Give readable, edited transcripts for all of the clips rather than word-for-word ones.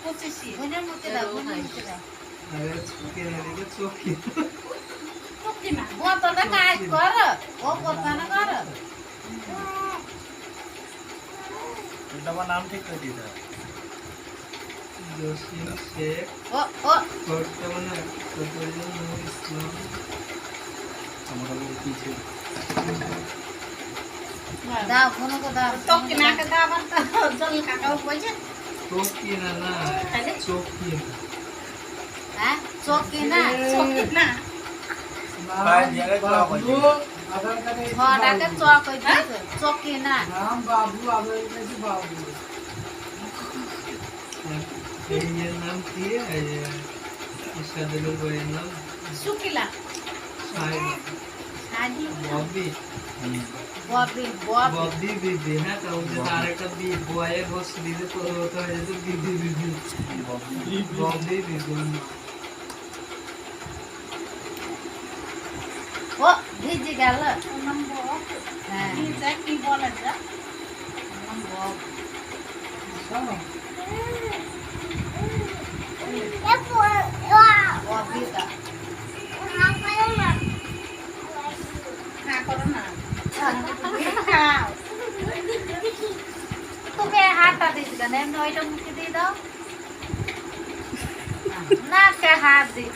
পঁচিশি ওইটার মধ্যে দাও, ওইটার মধ্যে দাও। আরে চোখে না রেখে চোখে টুকি না বোতলটা কাজ কর, ও কথা না কর। তোমার নাম ঠিক করে দিতে হবে। জসিম শেখ ও ও বর্তমানে নূর ইসলাম আমার কিছু দাও, কোনো তো দাও। টুকি না কে দাবার তো জল কাকাও কইছে চোখে না না চোখে হ্যাঁ, চকি না, টুকি না ভাই জায়গায় তো বাবু আধার কার্ডে ছটাকে চক হয়ে দিয়েছে, চকি না। নাম বাবু আধার কার্ডে বাবু এই এর নাম কি ইশাদুল ভাইয়ের নাম শুকিলা সাহেব সাজি ববি ববি ববি ববি বিবি হ্যাঁ তো যে আরেকটা বি বয়ে বস দিতে পরিবর্তন হয়ে যেত বিবি বিবি ববি বিবি ও ভিজে গেল। নাম বড় হ্যাঁ, কি যা কি বলে যা ববিটা হ্যাঁ করো না খাও তোকে হাতটা দিস কেন, এমনি ওইটা মুখে দিয়ে দাও না, কে হাত দিস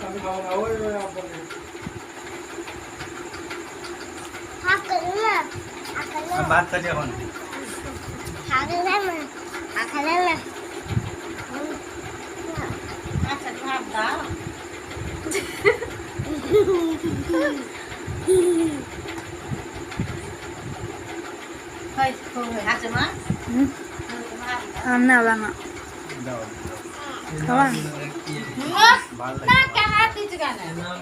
আমি খাবো না ওই ওই আপনাকে বাদ কাটে এখন আচ্ছা ভাত দাও আছে মা না বাবা দাও না, ভালো কে লাগে হাত দিস কেন? নাম